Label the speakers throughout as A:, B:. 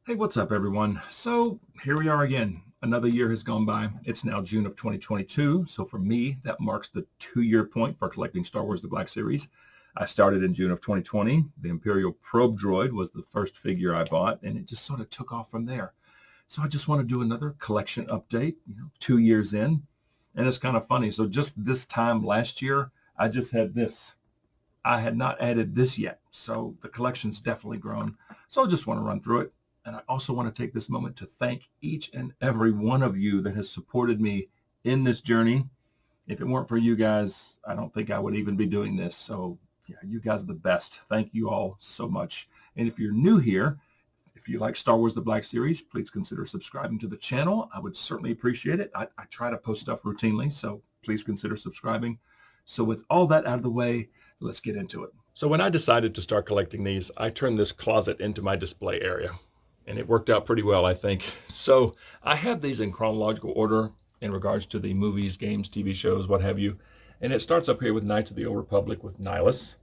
A: Hey, what's up, everyone? So here we are again. Another year has gone by. It's now June of 2022. So for me, that marks the 2-year point for collecting Star Wars The Black Series. I started in June of 2020. The Imperial Probe Droid was the first figure I bought, and it just sort of took off from there. So I just want to do another collection update, 2 years in. And it's kind of funny. So just this time last year, I just had this. I had not added this yet. So the collection's definitely grown. So I just want to run through it. And I also want to take this moment to thank each and every one of you that has supported me in this journey. If it weren't for you guys, I don't think I would even be doing this. So yeah, you guys are the best. Thank you all so much. And if you're new here, if you like Star Wars The Black Series, please consider subscribing to the channel. I would certainly appreciate it. I try to post stuff routinely, so please consider subscribing. So with all that out of the way, let's get into it.
B: So when I decided to start collecting these, I turned this closet into my display area. And it worked out pretty well, I think. So I have these in chronological order in regards to the movies, games, TV shows, what have you. And it starts up here with Knights of the Old Republic with Nihilus.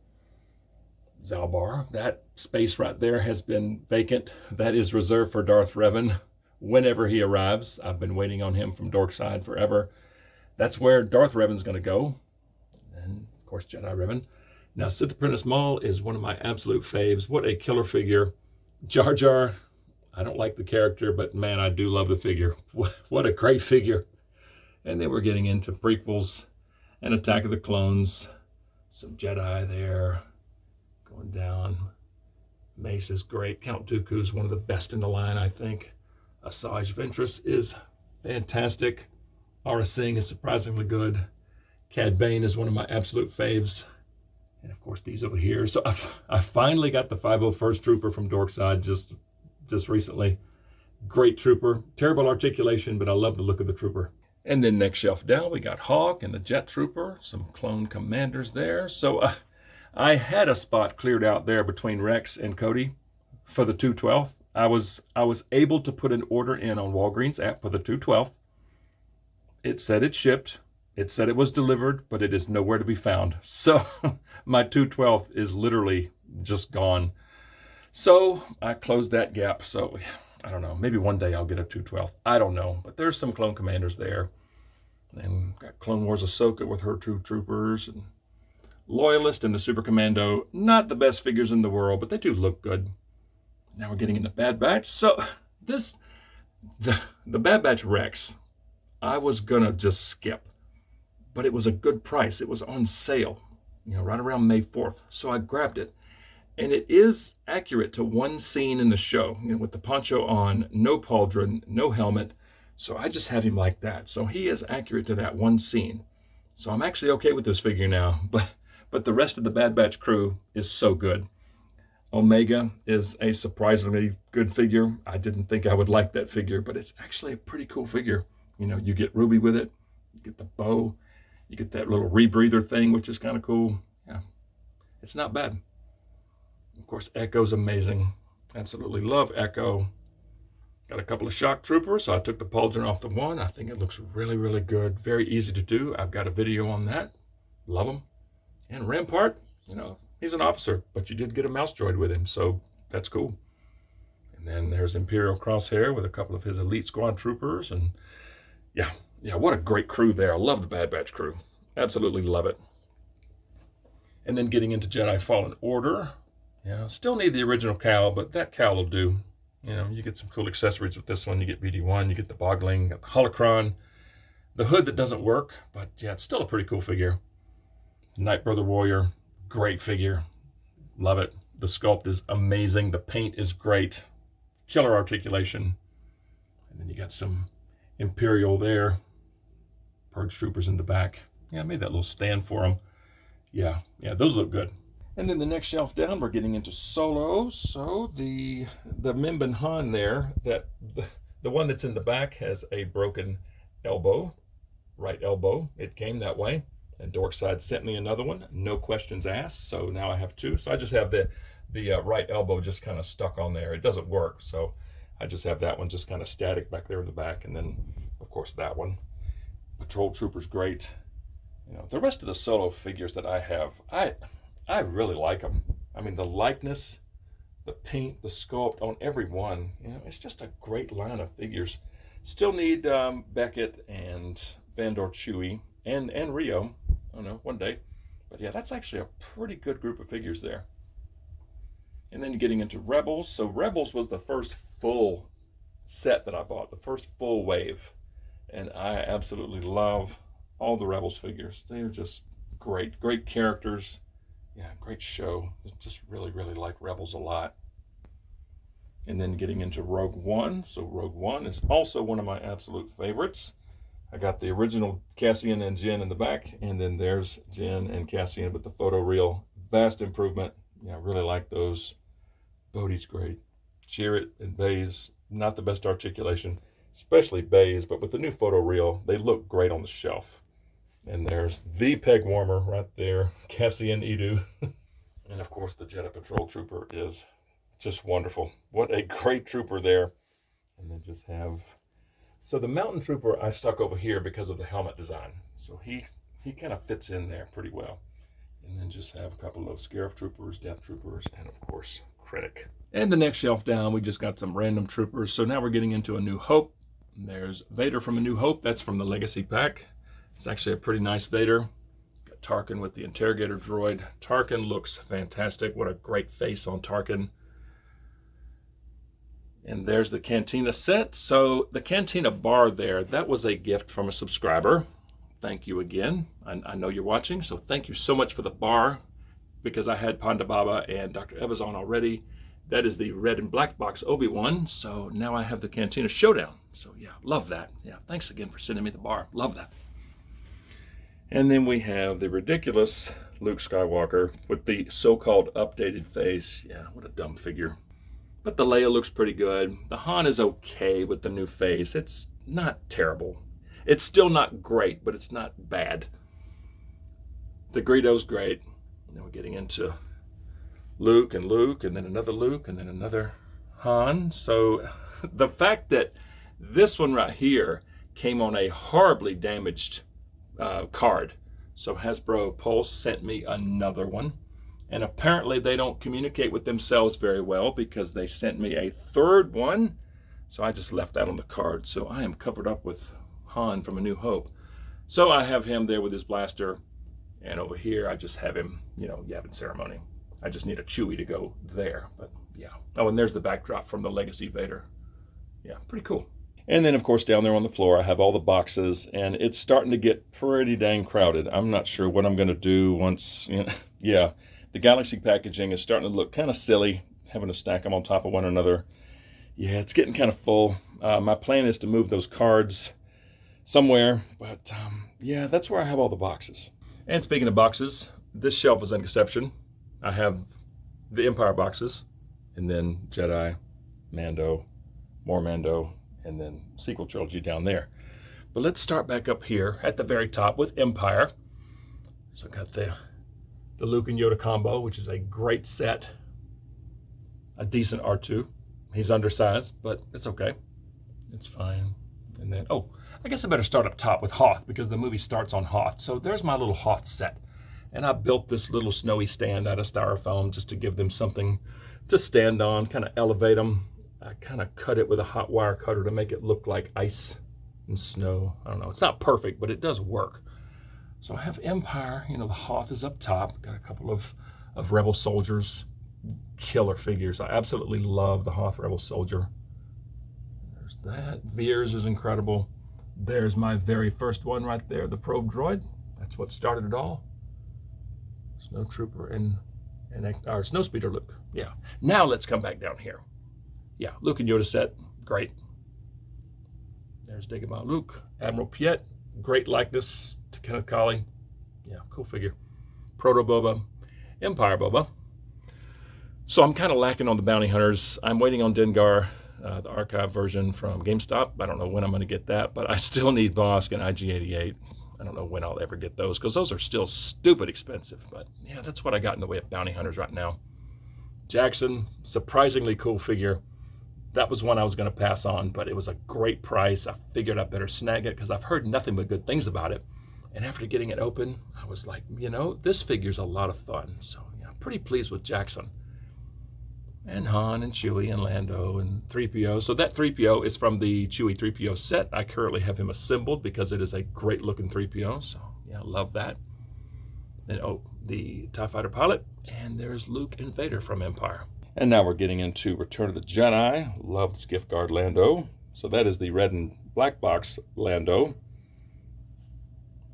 B: Zalbar. That space right there has been vacant. That is reserved for Darth Revan whenever he arrives. I've been waiting on him from Dorkside forever. That's where Darth Revan's going to go. And, of course, Jedi Revan. Now, Sith Apprentice Maul is one of my absolute faves. What a killer figure. Jar Jar, I don't like the character, but man, I do love the figure. What a great figure. And then we're getting into prequels and Attack of the Clones. Some Jedi there going down. Mace is great. Count Dooku is one of the best in the line, I think. Asajj Ventress is fantastic. Aura Singh is surprisingly good. Cad Bane is one of my absolute faves. And of course, these over here. So I finally got the 501st Trooper from Dorkside just recently. Great trooper. Terrible articulation, but I love the look of the trooper. And then next shelf down, we got Hawk and the Jet Trooper. Some clone commanders there. So I had a spot cleared out there between Rex and Cody for the 212th. I was able to put an order in on Walgreens app for the 212th. It said it shipped. It said it was delivered, but it is nowhere to be found. So my 212th is literally just gone. So I closed that gap. So I don't know, maybe one day I'll get a 212. I don't know, but there's some clone commanders there. And got Clone Wars Ahsoka with her two troopers and Loyalist and the Super Commando. Not the best figures in the world, but they do look good. Now we're getting into Bad Batch. So the Bad Batch Rex, I was gonna just skip, but it was a good price. It was on sale, right around May 4th. So I grabbed it. And it is accurate to one scene in the show, with the poncho on, no pauldron, no helmet. So I just have him like that. So he is accurate to that one scene. So I'm actually okay with this figure now. But the rest of the Bad Batch crew is so good. Omega is a surprisingly good figure. I didn't think I would like that figure, but it's actually a pretty cool figure. You get Ruby with it, you get the bow, you get that little rebreather thing, which is kind of cool. Yeah, it's not bad. Of course, Echo's amazing. Absolutely love Echo. Got a couple of shock troopers, so I took the pauldron off the one. I think it looks really, really good. Very easy to do. I've got a video on that. Love him. And Rampart, he's an officer, but you did get a mouse droid with him, so that's cool. And then there's Imperial Crosshair with a couple of his elite squad troopers. And yeah, what a great crew there. I love the Bad Batch crew. Absolutely love it. And then getting into Jedi Fallen Order. Still need the original cowl, but that cowl will do. You get some cool accessories with this one. You get BD1, you get the Bogling, got the Holocron, the hood that doesn't work, but yeah, it's still a pretty cool figure. Night Brother Warrior, great figure. Love it. The sculpt is amazing. The paint is great. Killer articulation. And then you got some Imperial there. Purge troopers in the back. Yeah, I made that little stand for them. Yeah, those look good. And then the next shelf down, we're getting into Solo. So the Mimban Han there, that the one that's in the back has a broken elbow, right elbow. It came that way. And Dorkside sent me another one, no questions asked. So now I have two. So I just have the right elbow just kind of stuck on there. It doesn't work. So I just have that one just kind of static back there in the back. And then, of course, that one. Patrol Trooper's great. The rest of the Solo figures that I have, I really like them. I mean, the likeness the paint, the sculpt on every one. It's just a great line of figures. Still need Beckett and Vandor Chewie and Rio. I don't know, one day. But yeah, that's actually a pretty good group of figures there. And then getting into Rebels. So Rebels was the first full set that I bought, the first full wave. And I absolutely love all the Rebels figures. They are just great, great characters. Yeah, great show. Just really, really like Rebels a lot. And then getting into Rogue One. So Rogue One is also one of my absolute favorites. I got the original Cassian and Jyn in the back, and then there's Jyn and Cassian with the photo reel. Vast improvement. Yeah, I really like those. Bodhi's great. Chirrut and Baze, not the best articulation, especially Baze, but with the new photo reel, they look great on the shelf. And there's the peg warmer right there, Cassian Edu. And of course, the Jedi Patrol Trooper is just wonderful. What a great trooper there. And then just have, so the Mountain Trooper I stuck over here because of the helmet design. So he kind of fits in there pretty well. And then just have a couple of Scarif Troopers, Death Troopers, and of course, Critic. And the next shelf down, we just got some random troopers. So now we're getting into A New Hope. There's Vader from A New Hope. That's from the Legacy pack. It's actually a pretty nice Vader. Got Tarkin with the interrogator droid. Tarkin looks fantastic. What a great face on Tarkin. And there's the Cantina set. So the Cantina bar there, that was a gift from a subscriber. Thank you again. I know you're watching, so thank you so much for the bar, because I had Ponda Baba and Dr. Evas on already. That is the red and black box Obi-Wan. So now I have the Cantina Showdown. So yeah, love that. Yeah, thanks again for sending me the bar. Love that. And then we have the ridiculous Luke Skywalker with the so-called updated face. Yeah, what a dumb figure. But the Leia looks pretty good. The Han is okay with the new face. It's not terrible. It's still not great, but it's not bad. The Greedo's great. And then we're getting into Luke, and then another Luke, and then another Han. So the fact that this one right here came on a horribly damaged card. So Hasbro Pulse sent me another one. And apparently they don't communicate with themselves very well, because they sent me a third one. So I just left that on the card. So I am covered up with Han from A New Hope. So I have him there with his blaster. And over here, I just have him, Yavin Ceremony. I just need a Chewie to go there. But yeah. Oh, and there's the backdrop from the Legacy Vader. Yeah, pretty cool. And then, of course, down there on the floor, I have all the boxes. And it's starting to get pretty dang crowded. I'm not sure what I'm going to do once, yeah. The Galaxy packaging is starting to look kind of silly, having to stack them on top of one another. Yeah, it's getting kind of full. My plan is to move those cards somewhere, but yeah, that's where I have all the boxes. And speaking of boxes, this shelf is in conception. I have the Empire boxes, and then Jedi, Mando, more Mando, and then sequel trilogy down there. But let's start back up here at the very top with Empire. So I got the Luke and Yoda combo, which is a great set. A decent R2. He's undersized, but it's okay. It's fine. And then, I guess I better start up top with Hoth, because the movie starts on Hoth. So there's my little Hoth set. And I built this little snowy stand out of styrofoam just to give them something to stand on, kind of elevate them. I kind of cut it with a hot wire cutter to make it look like ice and snow. I don't know. It's not perfect, but it does work. So I have Empire, the Hoth is up top. Got a couple of Rebel soldiers, killer figures. I absolutely love the Hoth Rebel soldier. There's that. Veers is incredible. There's my very first one right there, the probe droid. That's what started it all. Snow Trooper and our Snowspeeder Luke. Yeah. Now let's come back down here. Yeah, Luke and Yoda set, great. There's Dagobah Luke, Admiral Piet, great likeness to Kenneth Colley. Yeah, cool figure. Proto Boba, Empire Boba. So I'm kind of lacking on the bounty hunters. I'm waiting on Dengar, the archive version from GameStop. I don't know when I'm going to get that, but I still need Bosk and IG-88. I don't know when I'll ever get those, because those are still stupid expensive. But yeah, that's what I got in the way of bounty hunters right now. Jackson, surprisingly cool figure. That was one I was going to pass on, but it was a great price. I figured I better snag it because I've heard nothing but good things about it. And after getting it open, I was like, this figure's a lot of fun. So yeah, I'm pretty pleased with Jackson. and Han and Chewie and Lando and 3PO. So that 3PO is from the Chewie 3PO set. I currently have him assembled because it is a great looking 3PO. So yeah, love that. Then, oh, the TIE Fighter pilot, and there's Luke and Vader from Empire. And now we're getting into Return of the Jedi. Love the Skiff Guard Lando. So that is the red and black box Lando.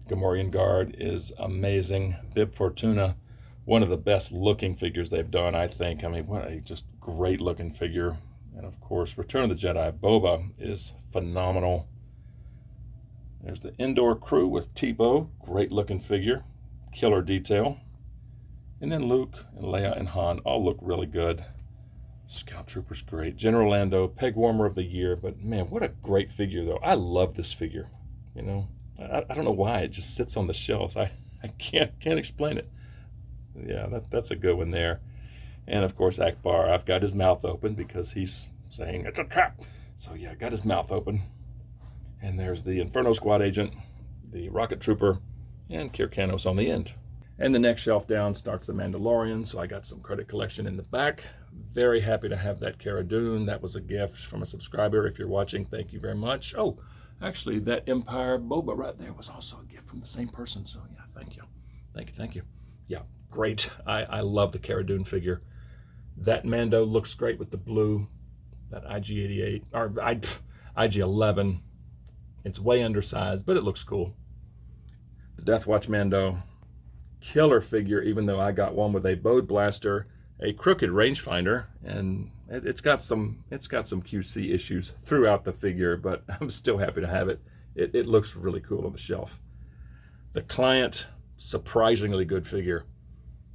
B: Gamorrean Guard is amazing. Bib Fortuna, one of the best looking figures they've done, I think. I mean, what a just great looking figure. And of course, Return of the Jedi Boba is phenomenal. There's the Indoor Crew with Tebow, great looking figure, killer detail. And then Luke and Leia and Han all look really good. Scout Trooper's great. General Lando, peg warmer of the year, but man, what a great figure though. I love this figure. You know, I don't know why it just sits on the shelves. I can't explain it. Yeah, that's a good one there. And of course, Akbar, I've got his mouth open because he's saying it's a trap. So yeah, got his mouth open. And there's the Inferno Squad agent, the Rocket Trooper, and Kirkanos on the end. And the next shelf down starts the Mandalorian, so I got some credit collection in the back. Very happy to have that Cara Dune. That was a gift from a subscriber. If you're watching, thank you very much. Oh, actually, that Empire Boba right there was also a gift from the same person. So yeah, thank you. Thank you. Yeah, great. I love the Cara Dune figure. That Mando looks great with the blue. That IG-88, or IG-11. It's way undersized, but it looks cool. The Death Watch Mando, killer figure, even though I got one with a bowed blaster, a crooked rangefinder, and it's got some QC issues throughout the figure, but I'm still happy to have it. It looks really cool on the shelf. The Client, surprisingly good figure.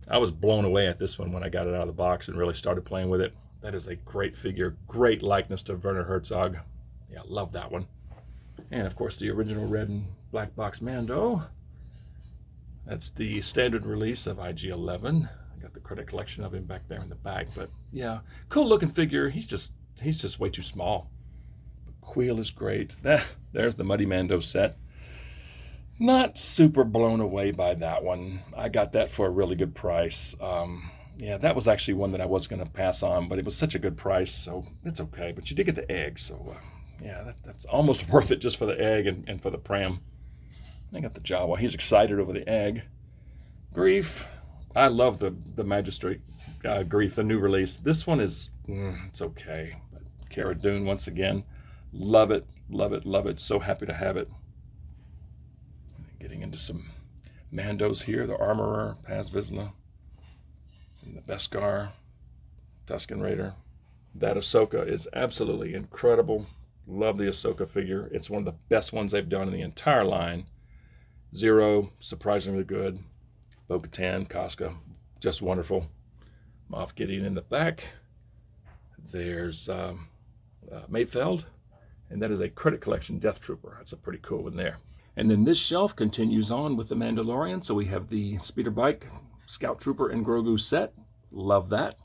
B: I was blown away at this one when I got it out of the box and really started playing with it. That is a great figure, great likeness to Werner Herzog. Yeah, love that one. And of course the original red and black box Mando. That's the standard release of IG-11. I got the credit collection of him back there in the back, but yeah, cool looking figure. He's just way too small. Queel is great. There's the Muddy Mando set. Not super blown away by that one. I got that for a really good price. Yeah, that was actually one that I was going to pass on, but it was such a good price, so it's okay. But you did get the egg, so yeah, that's almost worth it just for the egg and for the pram. I got the Jawa. He's excited over the egg. Grief. I love the Magistrate Grief, the new release. This one is, it's okay. But Cara Dune, once again, love it. So happy to have it. Getting into some Mandos here. The Armorer, Paz Vizsla, and the Beskar, Tusken Raider. That Ahsoka is absolutely incredible. Love the Ahsoka figure. It's one of the best ones they've done in the entire line. Zero, surprisingly good. Bo-Katan, Casca, just wonderful. Moff Gideon in the back. There's Mayfeld, and that is a credit collection Death Trooper. That's a pretty cool one there. And then this shelf continues on with the Mandalorian. So we have the Speeder Bike, Scout Trooper, and Grogu set. Love that.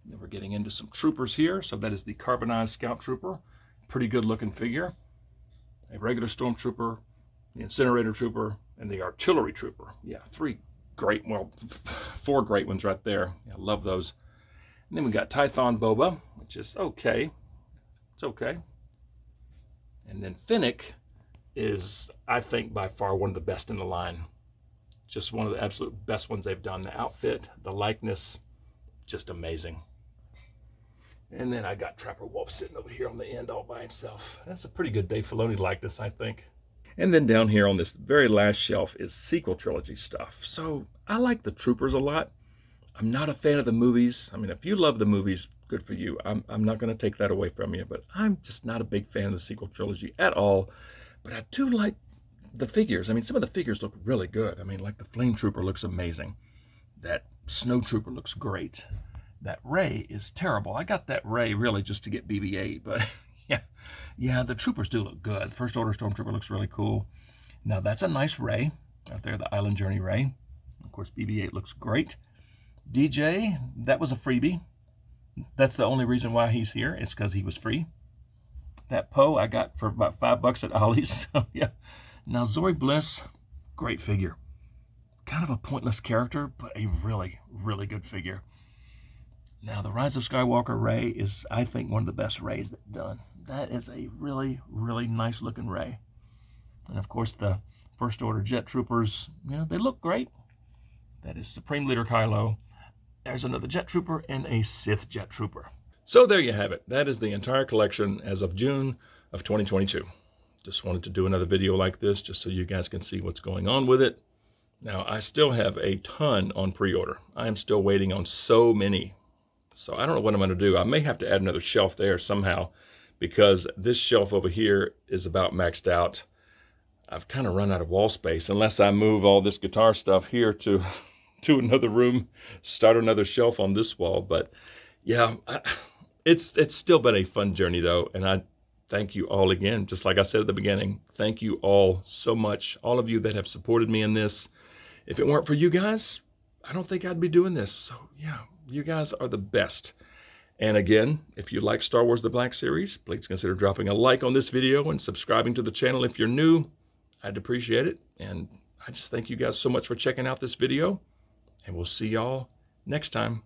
B: Then we're getting into some troopers here. So that is the carbonized Scout Trooper. Pretty good looking figure. A regular Stormtrooper, the Incinerator Trooper, and the Artillery Trooper. Yeah, four great ones right there. Yeah, love those. And then we got Tython Boba, which is okay. It's okay. And then Finnick is, I think, by far one of the best in the line. Just one of the absolute best ones they've done. The outfit, the likeness, just amazing. And then I got Trapper Wolf sitting over here on the end all by himself. That's a pretty good Dave Filoni likeness, I think. And then down here on this very last shelf is sequel trilogy stuff. So I like the Troopers a lot. I'm not a fan of the movies. I mean, if you love the movies, good for you. I'm not going to take that away from you, but I'm just not a big fan of the sequel trilogy at all. But I do like the figures. I mean, some of the figures look really good. I mean, like the Flame Trooper looks amazing. That Snow Trooper looks great. That Rey is terrible. I got that Rey really just to get BB-8, but yeah, the Troopers do look good. The First Order Stormtrooper looks really cool. Now that's a nice Rey out there, the Island Journey Rey. Of course, BB-8 looks great. DJ, that was a freebie. That's the only reason why he's here. It's because he was free. That Poe I got for about $5 at Ollie's. So yeah. Now Zoe Bliss, great figure. Kind of a pointless character, but a really, really good figure. Now, the Rise of Skywalker Rey is, I think, one of the best Reys that's done. That is a really, really nice looking Rey. And of course, the First Order Jet Troopers, you know, they look great. That is Supreme Leader Kylo. There's another Jet Trooper and a Sith Jet Trooper. So there you have it. That is the entire collection as of June of 2022. Just wanted to do another video like this just so you guys can see what's going on with it. Now, I still have a ton on pre-order. I am still waiting on so many. So I don't know what I'm going to do. I may have to add another shelf there somehow because this shelf over here is about maxed out. I've kind of run out of wall space unless I move all this guitar stuff here to another room, start another shelf on this wall. But yeah, it's still been a fun journey though. And I thank you all again. Just like I said at the beginning, thank you all so much. All of you that have supported me in this. If it weren't for you guys, I don't think I'd be doing this. So yeah, you guys are the best. And again, if you like Star Wars The Black Series, please consider dropping a like on this video and subscribing to the channel if you're new. I'd appreciate it. And I just thank you guys so much for checking out this video. And we'll see y'all next time.